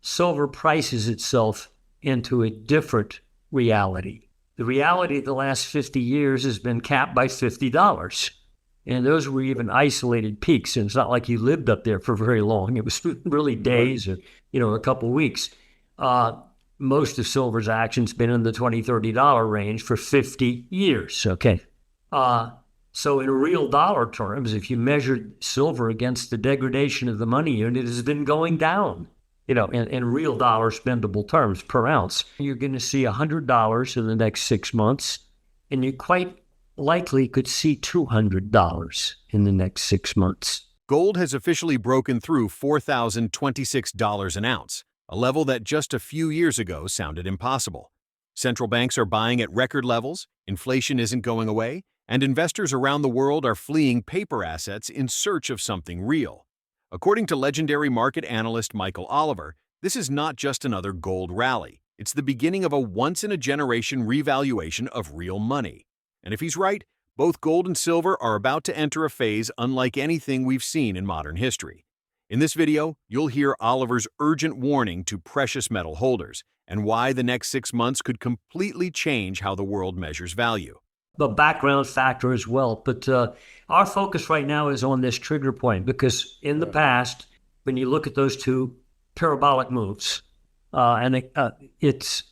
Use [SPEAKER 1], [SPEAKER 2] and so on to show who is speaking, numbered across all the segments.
[SPEAKER 1] silver prices itself into a different reality. The reality of the last 50 years has been capped by $50. And those were even isolated peaks. And it's not like you lived up there for very long. It was really days or, a couple of weeks. Most of silver's action's been in the $20, $30 range for 50 years, okay? So in real dollar terms, if you measured silver against the degradation of the money unit, it has been going down, in real dollar spendable terms per ounce. You're going to see $100 in the next 6 months, and you quite likely could see $200 in the next 6 months.
[SPEAKER 2] Gold has officially broken through $4,026 an ounce, a level that just a few years ago sounded impossible. Central banks are buying at record levels, inflation isn't going away, and investors around the world are fleeing paper assets in search of something real. According to legendary market analyst Michael Oliver, this is not just another gold rally. It's the beginning of a once-in-a-generation revaluation of real money. And if he's right, both gold and silver are about to enter a phase unlike anything we've seen in modern history. In this video, you'll hear Oliver's urgent warning to precious metal holders and why the next 6 months could completely change how the world measures value.
[SPEAKER 1] The background factor as well. But our focus right now is on this trigger point because in the past, when you look at those two parabolic moves, it's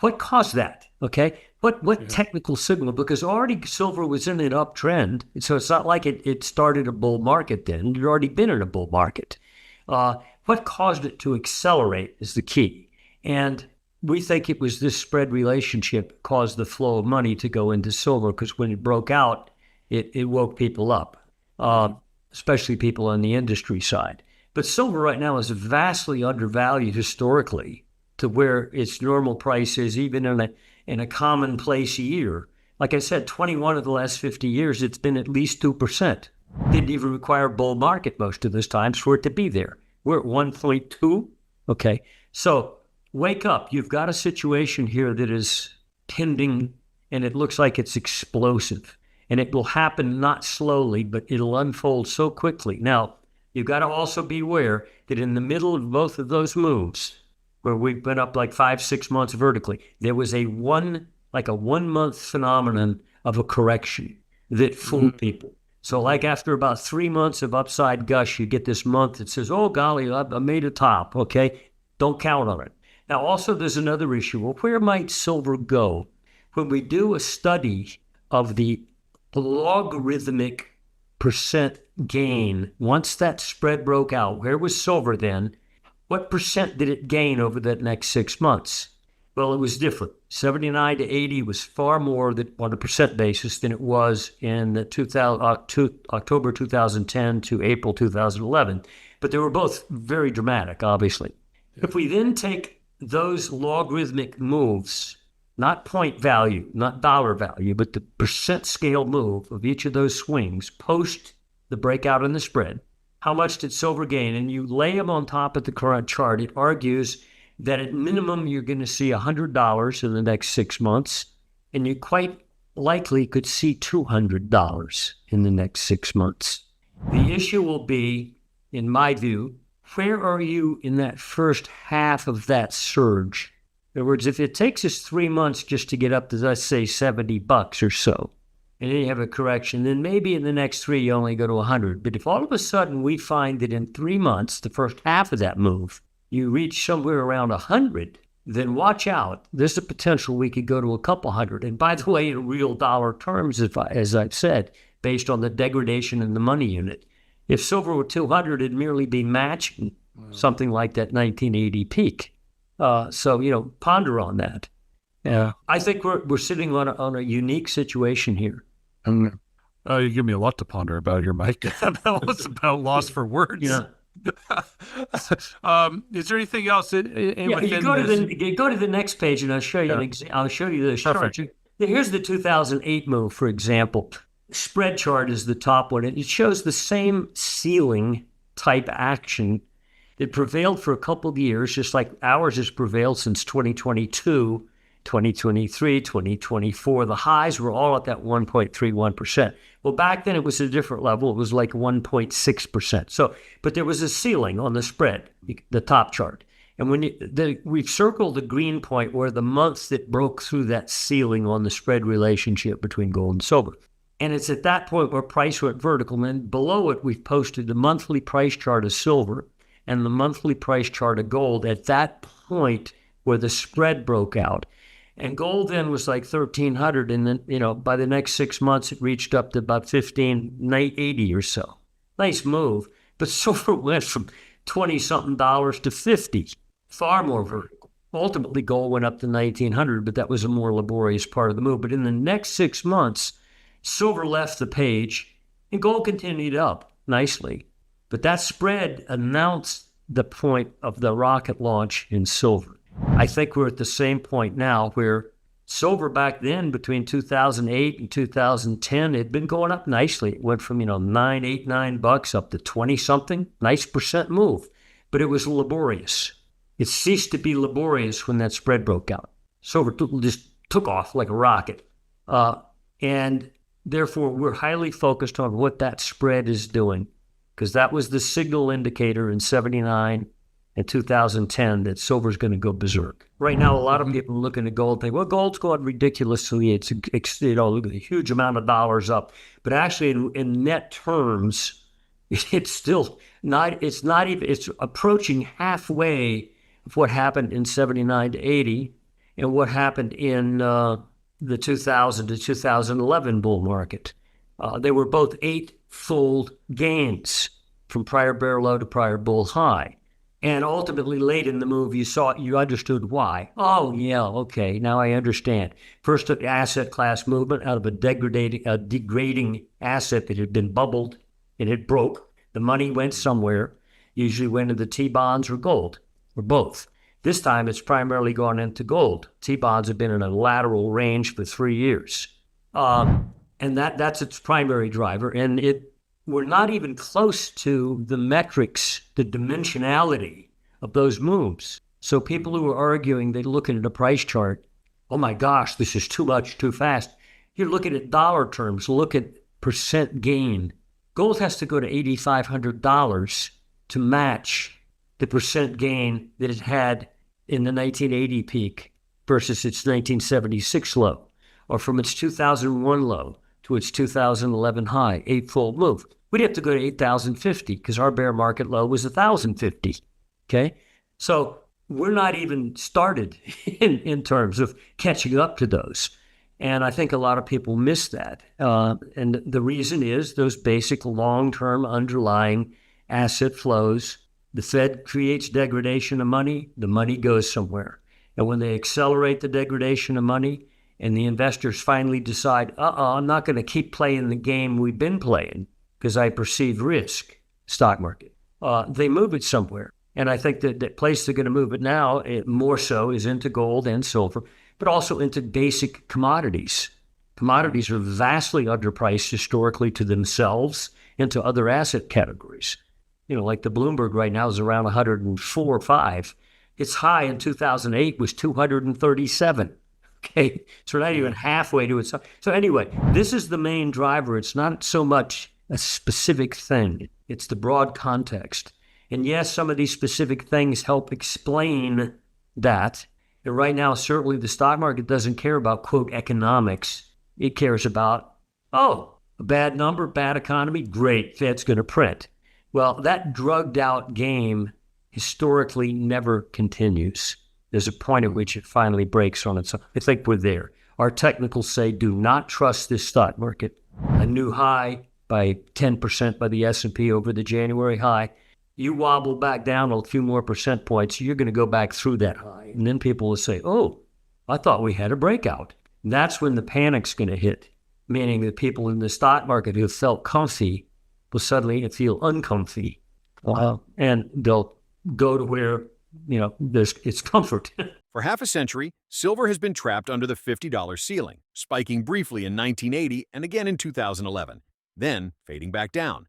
[SPEAKER 1] what caused that, okay? What technical signal? Because already silver was in an uptrend, so it's not like it started a bull market then. It had already been in a bull market. What caused it to accelerate is the key. And we think it was this spread relationship caused the flow of money to go into silver because when it broke out, it woke people up, especially people on the industry side. But silver right now is vastly undervalued historically to where its normal price is even in a commonplace year. Like I said, 21 of the last 50 years, it's been at least 2%. Didn't even require a bull market most of those times for it to be there. We're at 1.2. Okay, so wake up. You've got a situation here that is pending, and it looks like it's explosive. And it will happen not slowly, but it'll unfold so quickly. Now, you've got to also be aware that in the middle of both of those moves, where we've been up like 5-6 months vertically, there was a 1 month phenomenon of a correction that fooled people. So like after about 3 months of upside gush, you get this month that says, oh golly, I made a top, okay? Don't count on it. Now also there's another issue. Well, where might silver go? When we do a study of the logarithmic percent gain, once that spread broke out, where was silver then? What percent did it gain over that next 6 months? Well, it was different. 79 to 80 was far more on a percent basis than it was in October 2010 to April 2011. But they were both very dramatic, obviously. If we then take those logarithmic moves, not point value, not dollar value, but the percent scale move of each of those swings post the breakout in the spread, how much did silver gain? And you lay them on top of the current chart, it argues that at minimum you're going to see $100 in the next 6 months, and you quite likely could see $200 in the next 6 months. The issue will be, in my view, where are you in that first half of that surge? In other words, if it takes us 3 months just to get up to, let's say, $70 or so, and then you have a correction, then maybe in the next 3 you only go to 100. But if all of a sudden we find that in 3 months, the first half of that move, you reach somewhere around 100, then watch out. There's a potential we could go to a couple hundred. And by the way, in real dollar terms, as I've said, based on the degradation in the money unit, if silver were 200, it'd merely be matching something like that 1980 peak. So, ponder on that.
[SPEAKER 3] Yeah.
[SPEAKER 1] I think we're sitting on a unique situation here.
[SPEAKER 3] You give me a lot to ponder about here, Mike. That was about loss for words.
[SPEAKER 1] Yeah.
[SPEAKER 3] Is there anything else?
[SPEAKER 1] You go to the next page, and I'll show you. I'll show you the chart. Here's the 2008 move, for example. Spread chart is the top one, and it shows the same ceiling type action that prevailed for a couple of years, just like ours has prevailed since 2022. 2023, 2024, the highs were all at that 1.31%. Well, back then it was a different level. It was like 1.6%. So, but there was a ceiling on the spread, the top chart. And we've circled the green point where the month that broke through that ceiling on the spread relationship between gold and silver. And it's at that point where price went vertical. And then below it, we've posted the monthly price chart of silver and the monthly price chart of gold at that point where the spread broke out. And gold then was like 1,300. And then, by the next 6 months, it reached up to about 1,580 or so. Nice move. But silver went from 20-something dollars to 50, far more vertical. Ultimately, gold went up to 1,900, but that was a more laborious part of the move. But in the next 6 months, silver left the page and gold continued up nicely. But that spread announced the point of the rocket launch in silver. I think we're at the same point now where silver back then, between 2008 and 2010, had been going up nicely. It went from, $9 up to 20-something. Nice percent move. But it was laborious. It ceased to be laborious when that spread broke out. Silver just took off like a rocket. And therefore, we're highly focused on what that spread is doing, because that was the signal indicator in 79 and 2010 that silver's going to go berserk. Right now, a lot of people are looking at gold and think, well, gold's going ridiculously. It's, look at the huge amount of dollars up. But actually, in net terms, it's still not, it's approaching halfway of what happened in 79 to 80 and what happened in the 2000 to 2011 bull market. They were both eightfold gains from prior bear low to prior bull high. And ultimately, late in the move, you understood why. Oh, yeah, okay, now I understand. First, an asset class movement out of a degrading asset that had been bubbled and it broke. The money went somewhere, usually went into T-bonds or gold, or both. This time, it's primarily gone into gold. T-bonds have been in a lateral range for 3 years. And that's its primary driver. And we're not even close to the metrics, the dimensionality of those moves. So people who are arguing, they look at a price chart, oh my gosh, this is too much, too fast. You're looking at dollar terms, look at percent gain. Gold has to go to $8,500 to match the percent gain that it had in the 1980 peak versus its 1976 low, or from its 2001 low to its 2011 high, eightfold move. We'd have to go to 8,050 because our bear market low was 1,050. Okay, so we're not even started in terms of catching up to those, and I think a lot of people miss that. And the reason is those basic long-term underlying asset flows. The Fed creates degradation of money, the money goes somewhere, and when they accelerate the degradation of money, and the investors finally decide, I'm not going to keep playing the game we've been playing because I perceive risk, stock market. They move it somewhere. And I think that the place they're going to move it now, more so, is into gold and silver, but also into basic commodities. Commodities are vastly underpriced historically to themselves and to other asset categories. Like the Bloomberg right now is around 104 or 5. Its high in 2008 was 237. Okay, so we're not even halfway to it. So anyway, this is the main driver. It's not so much a specific thing. It's the broad context. And yes, some of these specific things help explain that. And right now, certainly the stock market doesn't care about, quote, economics. It cares about, a bad number, bad economy, great, Fed's going to print. Well, that drugged out game historically never continues. There's a point at which it finally breaks on its own. I think we're there. Our technicals say do not trust this stock market. A new high by 10% by the S&P over the January high. You wobble back down a few more percent points, you're going to go back through that high. And then people will say, I thought we had a breakout. And that's when the panic's going to hit, meaning that people in the stock market who felt comfy will suddenly feel uncomfy. And they'll go to where it's comfort.
[SPEAKER 2] For half a century, silver has been trapped under the $50 ceiling, spiking briefly in 1980 and again in 2011, then fading back down.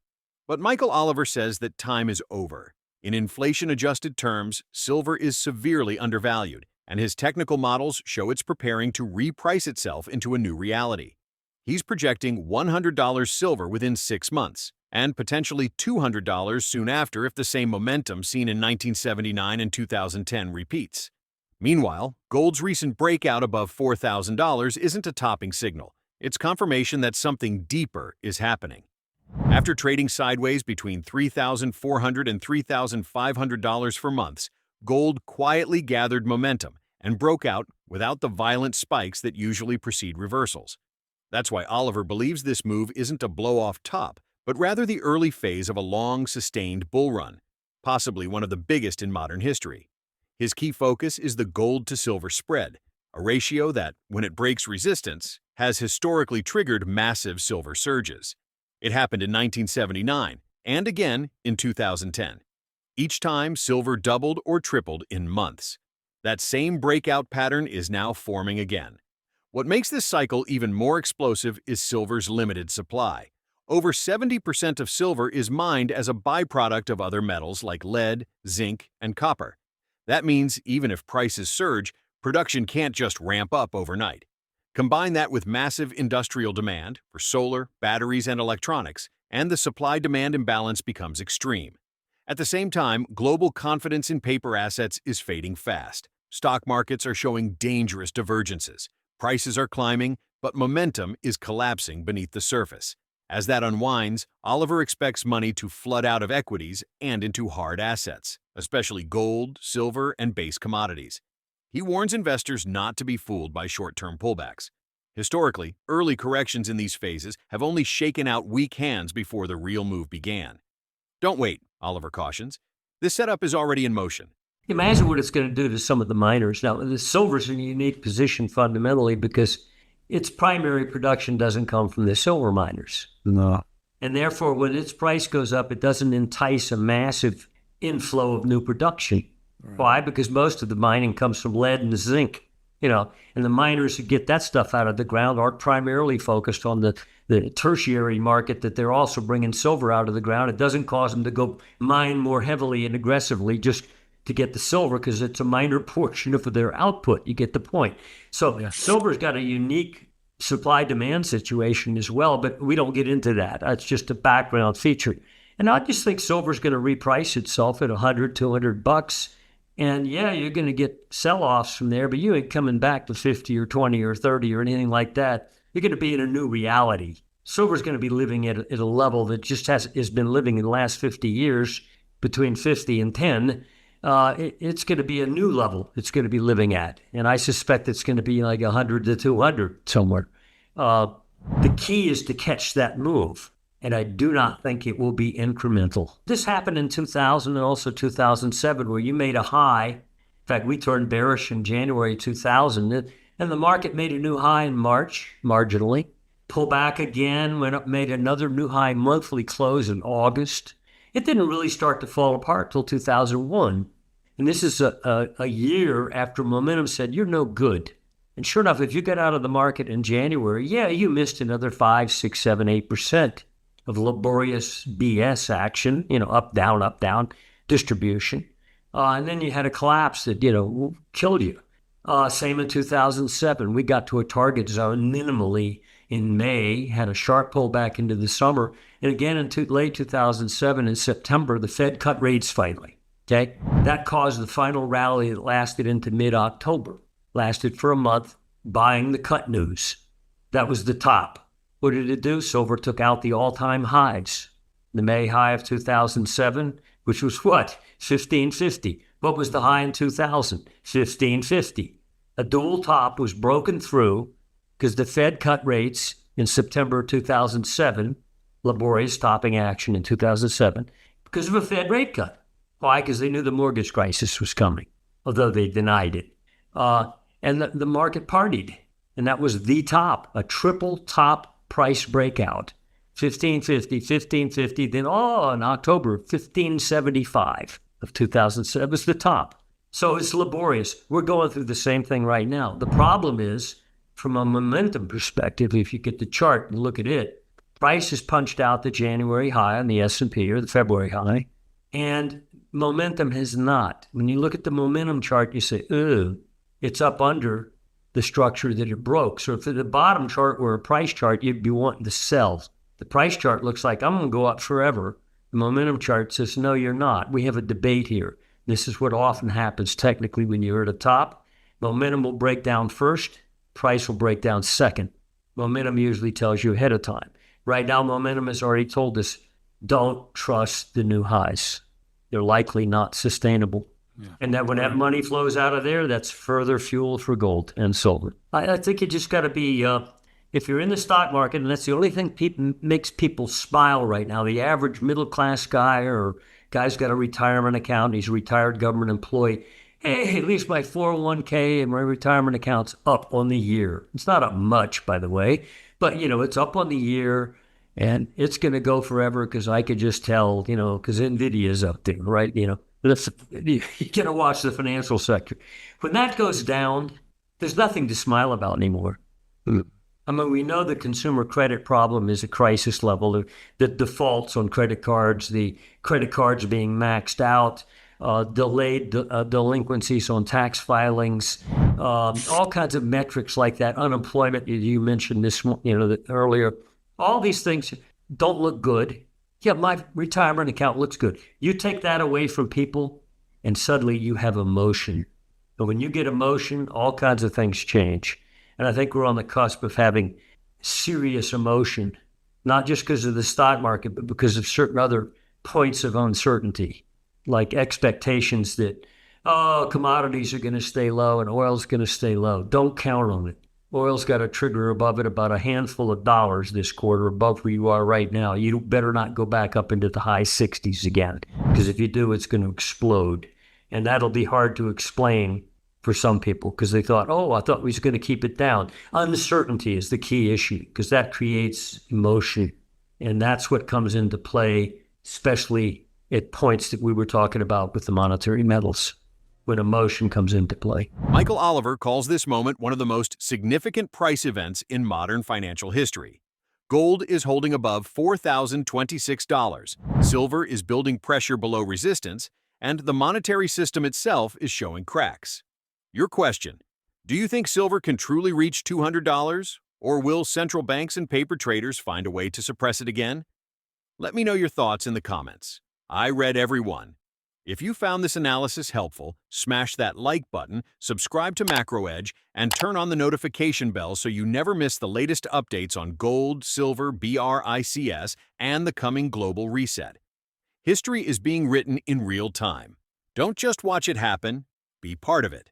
[SPEAKER 2] But Michael Oliver says that time is over. In inflation-adjusted terms, silver is severely undervalued, and his technical models show it's preparing to reprice itself into a new reality. He's projecting $100 silver within 6 months, and potentially $200 soon after if the same momentum seen in 1979 and 2010 repeats. Meanwhile, gold's recent breakout above $4,000 isn't a topping signal. It's confirmation that something deeper is happening. After trading sideways between $3,400 and $3,500 for months, gold quietly gathered momentum and broke out without the violent spikes that usually precede reversals. That's why Oliver believes this move isn't a blow-off top, but rather the early phase of a long, sustained bull run, possibly one of the biggest in modern history. His key focus is the gold-to-silver spread, a ratio that, when it breaks resistance, has historically triggered massive silver surges. It happened in 1979 and again in 2010. Each time, silver doubled or tripled in months. That same breakout pattern is now forming again. What makes this cycle even more explosive is silver's limited supply. Over 70% of silver is mined as a byproduct of other metals like lead, zinc, and copper. That means even if prices surge, production can't just ramp up overnight. Combine that with massive industrial demand for solar, batteries, and electronics, and the supply-demand imbalance becomes extreme. At the same time, global confidence in paper assets is fading fast. Stock markets are showing dangerous divergences. Prices are climbing, but momentum is collapsing beneath the surface. As that unwinds, Oliver expects money to flood out of equities and into hard assets, especially gold, silver, and base commodities. He warns investors not to be fooled by short-term pullbacks. Historically, early corrections in these phases have only shaken out weak hands before the real move began. Don't wait, Oliver cautions. This setup is already in motion.
[SPEAKER 1] Imagine what it's going to do to some of the miners. Now, the silver's in a unique position fundamentally because its primary production doesn't come from the silver miners.
[SPEAKER 3] No.
[SPEAKER 1] And therefore, when its price goes up, it doesn't entice a massive inflow of new production. Right. Why? Because most of the mining comes from lead and zinc, and the miners who get that stuff out of the ground are primarily focused on the tertiary market that they're also bringing silver out of the ground. It doesn't cause them to go mine more heavily and aggressively just to get the silver because it's a minor portion of their output. You get the point. So yeah. Silver's got a unique supply-demand situation as well, but we don't get into that. That's just a background feature. And I just think silver's going to reprice itself at $100, $200. And yeah, you're going to get sell-offs from there, but you ain't coming back to 50 or 20 or 30 or anything like that. You're going to be in a new reality. Silver's going to be living at a level that just has been living in the last 50 years, between 50 and 10. It's going to be a new level it's going to be living at. And I suspect it's going to be like 100 to 200 somewhere. The key is to catch that move. And I do not think it will be incremental. This happened in 2000 and also 2007, where you made a high. In fact, we turned bearish in January 2000, and the market made a new high in March, marginally. Pull back again, went up, made another new high monthly close in August. It didn't really start to fall apart till 2001. And this is a year after momentum said, you're no good. And sure enough, if you got out of the market in January, yeah, you missed another 5, 6, 7, 8% of laborious BS action, up, down distribution. And then you had a collapse that, killed you. Same in 2007. We got to a target zone minimally in May, had a sharp pullback into the summer. And again in late 2007, in September, the Fed cut rates finally. Okay? That caused the final rally that lasted into mid-October. Lasted for a month, buying the cut news. That was the top. What did it do? Silver took out the all-time highs. The May high of 2007, which was what? 1550. What was the high in 2000? 1550. A dual top was broken through because the Fed cut rates in September 2007, laborious topping action in 2007, because of a Fed rate cut. Why? Because they knew the mortgage crisis was coming, although they denied it. And the market partied, and that was the top, a triple top price breakout, 1550, then in October, 1575 of 2007 was the top. So it's laborious. We're going through the same thing right now. The problem is, from a momentum perspective, if you get the chart and look at it, price has punched out the January high on the S&P or the February high, and momentum has not. When you look at the momentum chart, you say, it's up under the structure that it broke. So if the bottom chart were a price chart, you'd be wanting to sell The price chart looks like I'm going to go up forever. The momentum chart says, no, you're not. We have a debate here. This is what often happens technically when you're at the top. Momentum will break down first, price will break down second. Momentum usually tells you ahead of time. Right now, momentum has already told us, don't trust the new highs. They're likely not sustainable. Yeah. And that when that money flows out of there, that's further fuel for gold and silver. I think you just got to be, if you're in the stock market, and that's the only thing makes people smile right now, the average middle-class guy or guy's got a retirement account, he's a retired government employee, hey, at least my 401k and my retirement account's up on the year. It's not up much, by the way, but, it's up on the year, and it's going to go forever because I could just tell, because NVIDIA's up there, right? You're going to watch the financial sector. When that goes down, there's nothing to smile about anymore. I mean, we know the consumer credit problem is a crisis level. The defaults on credit cards, the credit cards being maxed out, delayed delinquencies on tax filings, all kinds of metrics like that. Unemployment, you mentioned this, earlier. All these things don't look good. Yeah, my retirement account looks good. You take that away from people, and suddenly you have emotion. And when you get emotion, all kinds of things change. And I think we're on the cusp of having serious emotion, not just because of the stock market, but because of certain other points of uncertainty, like expectations that, commodities are going to stay low and oil's going to stay low. Don't count on it. Oil's got a trigger above it about a handful of dollars this quarter above where you are right now. You better not go back up into the high 60s again, because if you do, it's going to explode. And that'll be hard to explain for some people because they thought, I thought we was going to keep it down. Uncertainty is the key issue because that creates emotion. And that's what comes into play, especially at points that we were talking about with the monetary metals, when emotion comes into play.
[SPEAKER 2] Michael Oliver calls this moment one of the most significant price events in modern financial history. Gold is holding above $4,026. Silver is building pressure below resistance, and the monetary system itself is showing cracks. Your question: do you think silver can truly reach $200? Or will central banks and paper traders find a way to suppress it again? Let me know your thoughts in the comments. I read every one. If you found this analysis helpful, smash that like button, subscribe to Macro Edge, and turn on the notification bell so you never miss the latest updates on gold, silver, BRICS, and the coming global reset. History is being written in real time. Don't just watch it happen, be part of it.